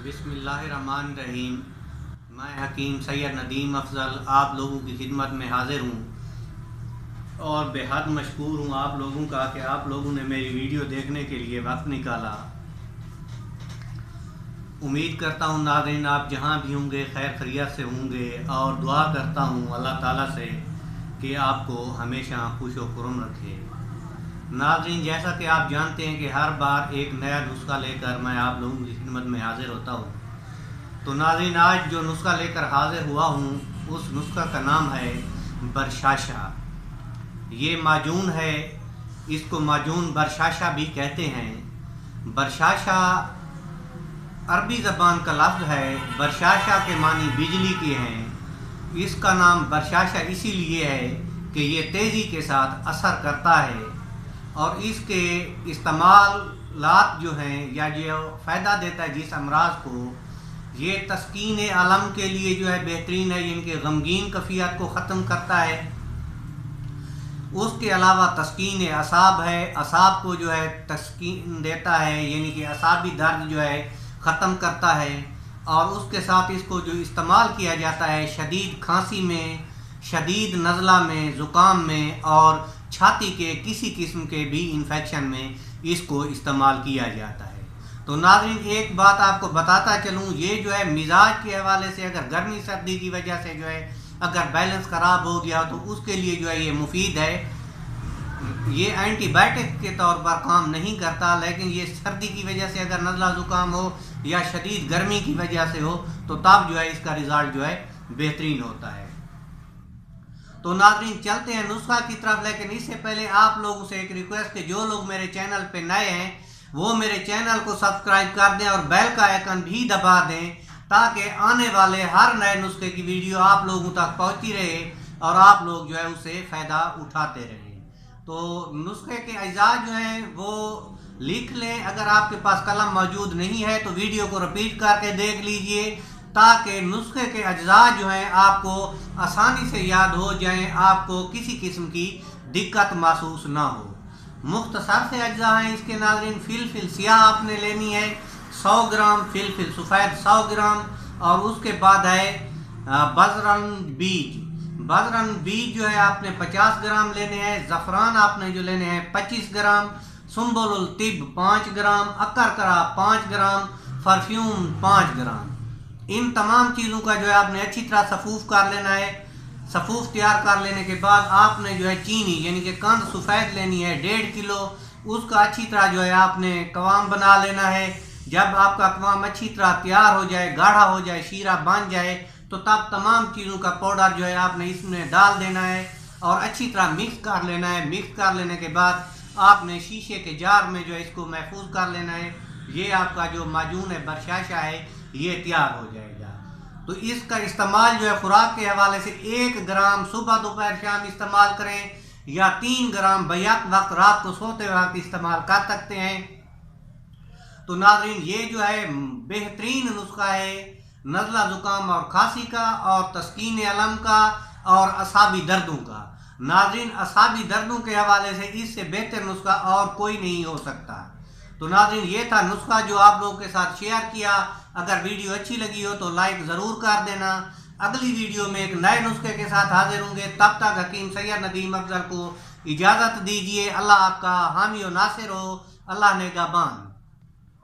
बिस्मिल्लाहिर्रहमानिर्रहीम। मैं हकीम सैयद नदीम अफजल आप लोगों की खिदमत में हाज़िर हूँ और बेहद मशकूर हूँ आप लोगों का कि आप लोगों ने मेरी वीडियो देखने के लिए वक्त निकाला। उम्मीद करता हूँ नाज़रीन आप जहाँ भी होंगे खैर खैरियत से होंगे और दुआ करता हूँ अल्लाह ताला से कि आपको हमेशा खुश व खुर्म रखे। नाज़रीन जैसा कि आप जानते हैं कि हर बार एक नया नुस्खा लेकर मैं आप लोगों की खिदमत में हाज़िर होता हूँ। तो नाज़रीन आज जो नुस्खा लेकर हाज़िर हुआ हूँ उस नुस्खा का नाम है बरशाशा। ये माजून है, इसको माजून बरशाशा भी कहते हैं। बरशाशा अरबी ज़बान का लफ्ज़ है। बरशाशा के मानी बिजली के हैं। इसका नाम बरशाशा इसीलिए है कि ये तेज़ी के साथ असर करता है और इसके इस्तेमालात जो हैं या जो फ़ायदा देता है जिस अमराज को, ये तस्कीन अलम के लिए जो है बेहतरीन है। इनके गमगीन कफ़ियत को ख़त्म करता है। उसके अलावा तस्कीन असाब है, असाब को जो है तस्कीन देता है, यानी कि असाबी दर्द जो है ख़त्म करता है। और उसके साथ इसको जो इस्तेमाल किया जाता है शदीद खांसी में, शदीद नज़ला में, ज़ुकाम में और छाती के किसी किस्म के भी इन्फेक्शन में इसको इस्तेमाल किया जाता है। तो नाज़रीन एक बात आपको बताता चलूँ, ये जो है मिजाज के हवाले से अगर गर्मी सर्दी की वजह से जो है अगर बैलेंस ख़राब हो गया तो उसके लिए जो है ये मुफीद है। ये एंटीबायोटिक के तौर पर काम नहीं करता, लेकिन ये सर्दी की वजह से अगर नज़ला ज़ुकाम हो या शदीद गर्मी की वजह से हो तो तब जो है इसका रिज़ल्ट जो है बेहतरीन होता है। तो नाज़रीन चलते हैं नुस्खा की तरफ, लेकिन इससे पहले आप लोगों से एक रिक्वेस्ट है, जो लोग मेरे चैनल पे नए हैं वो मेरे चैनल को सब्सक्राइब कर दें और बेल का आइकन भी दबा दें ताकि आने वाले हर नए नुस्खे की वीडियो आप लोगों तक पहुंचती रहे और आप लोग जो है उससे फ़ायदा उठाते रहें। तो नुस्खे के अज्जा जो हैं वो लिख लें। अगर आपके पास कलम मौजूद नहीं है तो वीडियो को रिपीट करके देख लीजिए ताकि नुस्खे के अज्जा जो हैं आपको आसानी से याद हो जाएं, आपको किसी किस्म की दिक्कत महसूस ना हो। मुख्तसर से अज्जा हैं इसके नाज़रीन। फिलफिल सियाह आपने लेनी है 100 ग्राम, फिलफिल सफ़ेद 100 ग्राम और उसके बाद है बजरन बीज। बजरन बीज जो है आपने 50 ग्राम लेने हैं। ज़फ़रान आपने जो लेने हैं 25 ग्राम, सुम्बुल तिब 5 ग्राम, अकरकरा 5 ग्राम, परफ्यूम 5 ग्राम। इन तमाम चीज़ों का जो है आपने अच्छी तरह सफ़ूफ़ कर लेना है। सफ़ूफ़ तैयार कर लेने के बाद आपने जो है चीनी यानी कि कंद सफ़ेद लेनी है 1.5 किलो। उसका अच्छी तरह जो है आपने कवाम बना लेना है। जब आपका कवाम अच्छी तरह तैयार हो जाए, गाढ़ा हो जाए, शीरा बन जाए तो तब तमाम चीज़ों का पाउडर जो है आपने इसमें डाल देना है और अच्छी तरह मिक्स कर लेना है। मिक्स कर लेने के बाद आपने शीशे के जार में जो है इसको महफूज कर लेना है। ये आपका जो माजून है बरशाशा है ये तैयार हो जाएगा। तो इसका इस्तेमाल जो है खुराक के हवाले से 1 ग्राम सुबह दोपहर शाम इस्तेमाल करें या 3 ग्राम बैक वक्त रात को सोते वक्त इस्तेमाल कर सकते हैं। तो नाज़रीन ये जो है बेहतरीन नुस्खा है नज़ला ज़ुकाम और खांसी का और तस्कीन अलम का और असाबी दर्दों का। नाज़रीन असाबी दर्दों के हवाले से इससे बेहतर नुस्खा और कोई नहीं हो सकता। तो नाज़रीन ये था नुस्खा जो आप लोगों के साथ शेयर किया। अगर वीडियो अच्छी लगी हो तो लाइक ज़रूर कर देना। अगली वीडियो में एक नए नुस्खे के साथ हाजिर होंगे। तब तक हकीम सैयद नदीम अफजल को इजाज़त दीजिए। अल्लाह आपका हामी और नासिर हो। अल्लाह नेगहबान।